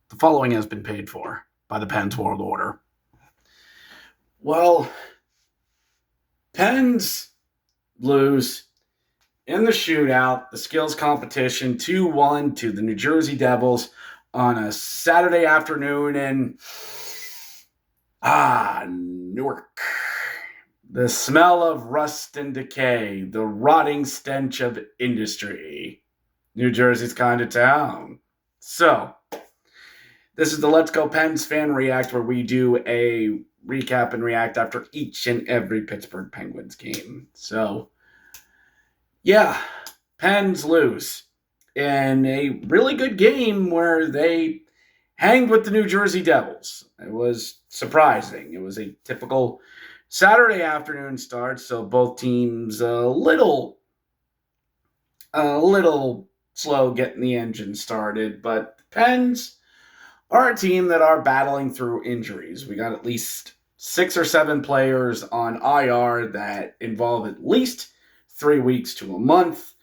The following has been paid for by the Pens World Order. Well, Pens lose in the shootout, the skills competition, 2-1 to the New Jersey Devils on a Saturday afternoon in Newark. The smell of rust and decay, the rotting stench of industry. New Jersey's kind of town. So, this is the Let's Go Pens fan react, where we do a recap and react after each and every Pittsburgh Penguins game. So, yeah, Pens lose in a really good game where they hanged with the New Jersey Devils. It was surprising. It was a typical Saturday afternoon start, so both teams a little slow getting the engine started, but the Pens are a team that are battling through injuries. We got at least 6 or 7 players on IR that involve at least 3 weeks to a month,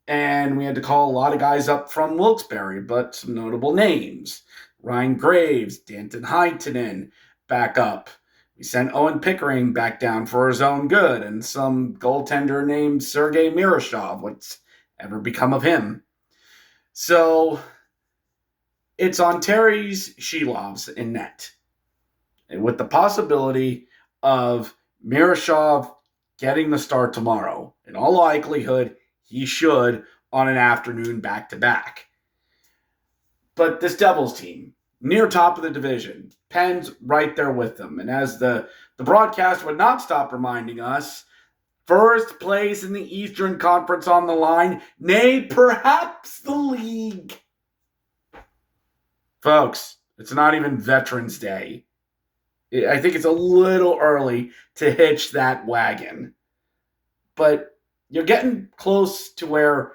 and we had to call a lot of guys up from Wilkes-Barre, but some notable names. Ryan Graves, Danton Heitinen back up. We sent Owen Pickering back down for his own good, and some goaltender named Sergei Miroshov. What's ever become of him? So it's on Terry's Shelovs in net, and with the possibility of Miroshov getting the start tomorrow. In all likelihood, he should on an afternoon back-to-back. But this Devils team, near top of the division, Pens right there with them. And as the broadcast would not stop reminding us, first place in the Eastern Conference on the line, nay, perhaps the league. Folks, it's not even Veterans Day. I think it's a little early to hitch that wagon. But you're getting close to where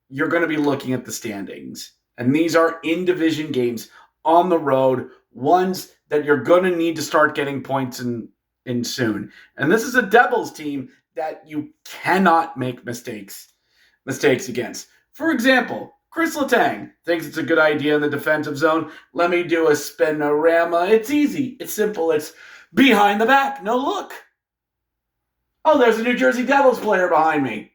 you're going to be looking at the standings. And these are in-division games on the road, ones that you're going to need to start getting points in soon. And this is a Devils team that you cannot make mistakes against. For example, Chris Letang thinks it's a good idea in the defensive zone. Let me do a spinorama. It's easy. It's simple. It's behind the back. No look. Oh, there's a New Jersey Devils player behind me.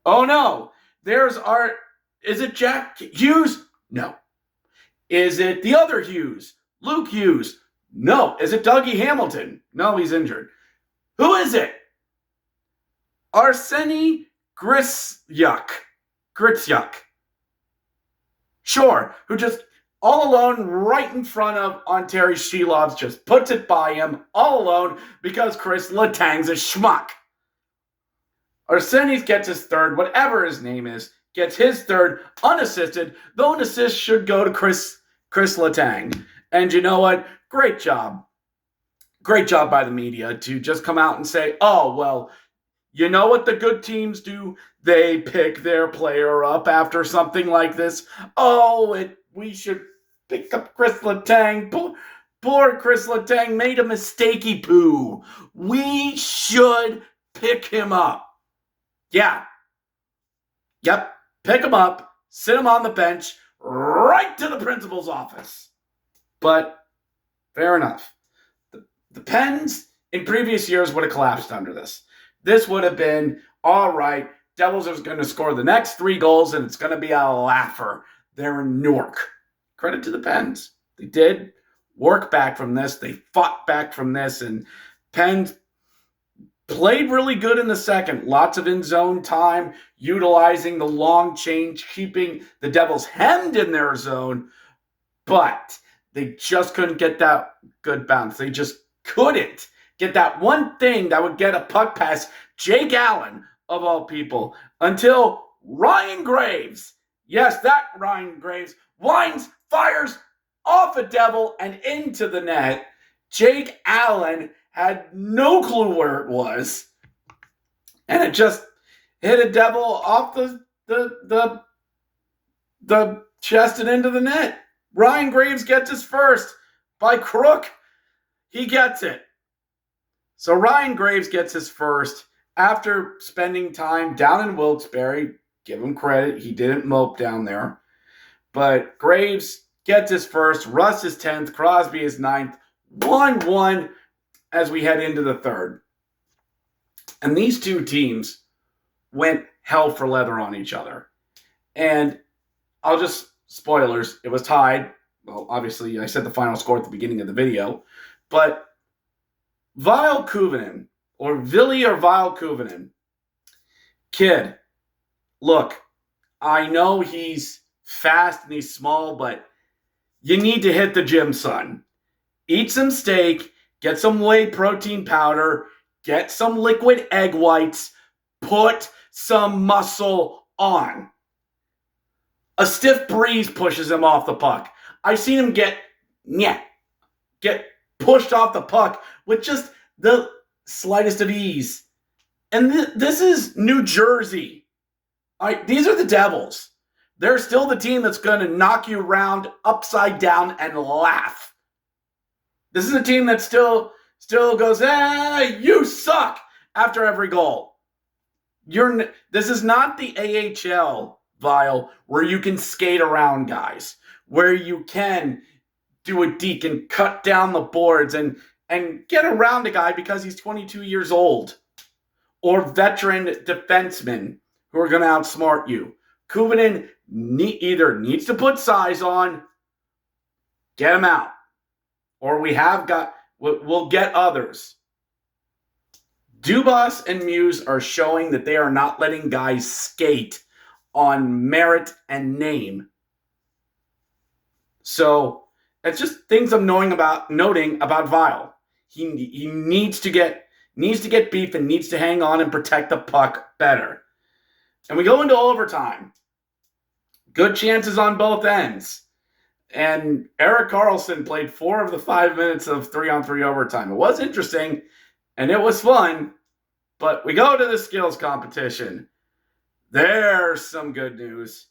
Oh, no. There's our... Is it Jack Hughes? No. Is it the other Hughes? Luke Hughes? No. Is it Dougie Hamilton? No, he's injured. Who is it? Arseny Gritsyak. Sure, who just all alone right in front of Ontario Shelovs just puts it by him all alone because Chris Letang's a schmuck. Arseny gets his third, whatever his name is, gets his third unassisted, though an assist should go to Chris Letang. And you know what? Great job. Great job by the media to just come out and say, oh, well, you know what the good teams do? They pick their player up after something like this. Oh, we should pick up Chris Letang. Poor Chris Letang made a mistakey poo. We should pick him up. Yeah. Yep. Pick him up, sit him on the bench, right to the principal's office. But fair enough. The Pens in previous years would have collapsed under this. This would have been, all right, Devils are going to score the next 3 goals, and it's going to be a laugher there in Newark. Credit to the Pens. They did work back from this. They fought back from this, and Pens played really good in the second. Lots of in-zone time, utilizing the long change, keeping the Devils hemmed in their zone, but they just couldn't get that good bounce. They just couldn't get that one thing that would get a puck past Jake Allen, of all people, until Ryan Graves, yes, that Ryan Graves, fires off a Devil and into the net. Jake Allen had no clue where it was, and it just hit a Devil off the chest and into the net. Ryan Graves gets his first. By crook, he gets it. So Ryan Graves gets his first after spending time down in Wilkes-Barre. Give him credit. He didn't mope down there. But Graves gets his first. Russ is 10th. Crosby is 9th. 1-1 as we head into the third. And these two teams went hell for leather on each other. And I'll just, spoilers, it was tied. Well, obviously, I said the final score at the beginning of the video. But Vile Kuvanen, or Villy or Vile Kuvanen, kid, look, I know he's fast and he's small, but you need to hit the gym, son. Eat some steak, get some whey protein powder, get some liquid egg whites, put some muscle on. A stiff breeze pushes him off the puck. I've seen him get pushed off the puck with just the slightest of ease. And this is New Jersey. These are the Devils. They're still the team that's going to knock you around upside down and laugh. This is a team that still goes, you suck after every goal. This is not the AHL, Vile, where you can skate around guys, where you can do a deke and cut down the boards and get around a guy because he's 22 years old, or veteran defensemen who are going to outsmart you. Kuvanen either needs to put size on, get him out, or we'll get others. Dubas and Muse are showing that they are not letting guys skate on merit and name. So it's just things I'm noting about Vile. He needs to get beef and needs to hang on and protect the puck better. And we go into overtime. Good chances on both ends. And Erik Karlsson played 4 of the 5 minutes of 3-on-3 overtime. It was interesting, and it was fun. But we go to the skills competition. There's some good news.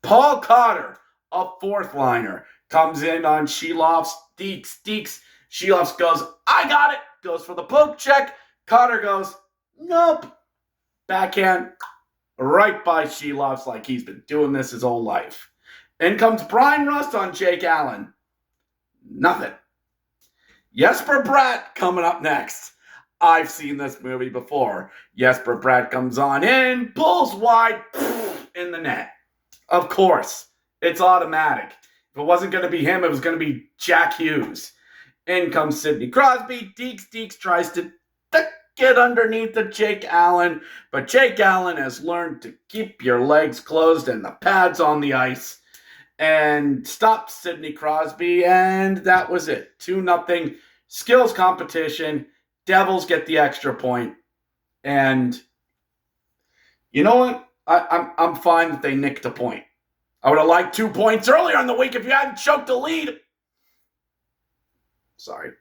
Paul Cotter, a fourth liner, comes in on Shelov's Deeks. Shelovs goes, I got it. Goes for the poke check. Cotter goes, nope. Backhand right by Shelovs like he's been doing this his whole life. In comes Brian Rust on Jake Allen. Nothing. Jesper Bratt coming up next. I've seen this movie before. Jesper Bratt comes on in, pulls wide, in the net. Of course, it's automatic. If it wasn't going to be him, it was going to be Jack Hughes. In comes Sidney Crosby. Deeks tries to get underneath the Jake Allen, but Jake Allen has learned to keep your legs closed and the pads on the ice and stop Sidney Crosby, and that was it. 2-0 skills competition. Devils get the extra point, and you know what? I'm fine that they nicked a point. I would have liked 2 points earlier in the week if you hadn't choked a lead. Sorry.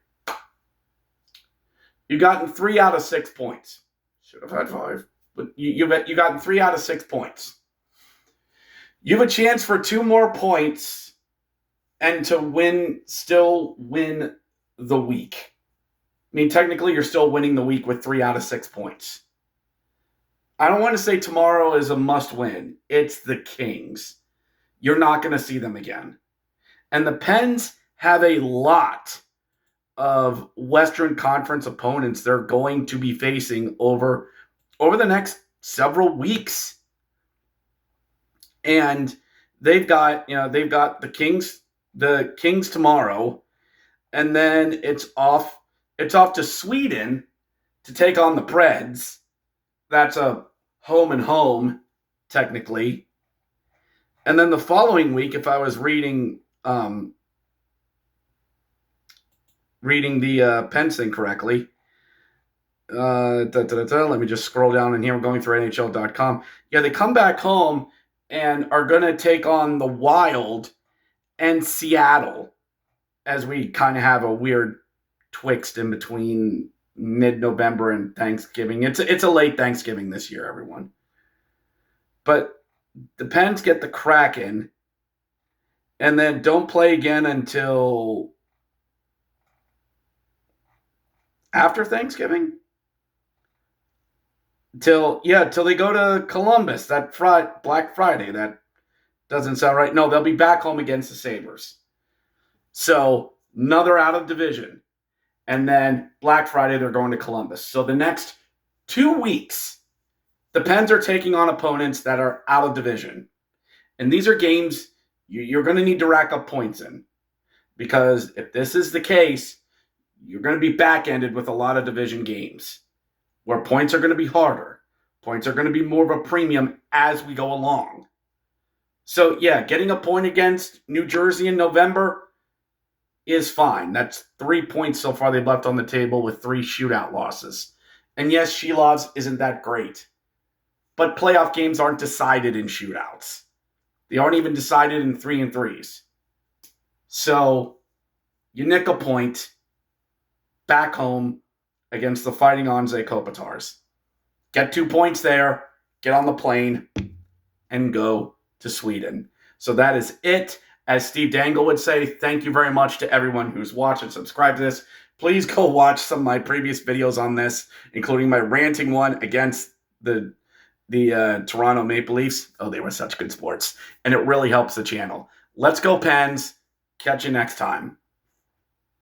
You gotten 3 out of 6 points. Should have had 5, but you gotten 3 out of 6 points. You have a chance for 2 more points and to still win the week. I mean, technically, you're still winning the week with 3 out of 6 points. I don't want to say tomorrow is a must-win. It's the Kings. You're not going to see them again. And the Pens have a lot of Western Conference opponents they're going to be facing over the next several weeks. And they've got the Kings tomorrow, and then it's off to Sweden to take on the Preds. That's a home and home, technically. And then the following week, if I was reading the Pens thing correctly, let me just scroll down in here. I'm going through NHL.com. Yeah, they come back home and are going to take on the Wild and Seattle, as we kind of have a weird twixt in between mid-November and Thanksgiving. It's a late Thanksgiving this year, everyone. But the Pens get the Kraken and then don't play again until after Thanksgiving? Till they go to Columbus, that Black Friday. That doesn't sound right. No, they'll be back home against the Sabres. So another out of division. And then Black Friday, they're going to Columbus. So the next 2 weeks, the Pens are taking on opponents that are out of division. And these are games you're going to need to rack up points in. Because if this is the case, you're going to be back-ended with a lot of division games where points are going to be harder. Points are going to be more of a premium as we go along. So, yeah, getting a point against New Jersey in November is fine. That's 3 points so far they've left on the table with 3 shootout losses. And yes, Shilov's isn't that great. But playoff games aren't decided in shootouts. They aren't even decided in 3-3s. So, you nick a point back home against the Fighting Anze Kopitars. Get 2 points there, get on the plane, and go to Sweden. So that is it. As Steve Dangle would say, thank you very much to everyone who's watched and subscribed to this. Please go watch some of my previous videos on this, including my ranting one against the Toronto Maple Leafs. Oh, they were such good sports. And it really helps the channel. Let's go, Pens. Catch you next time.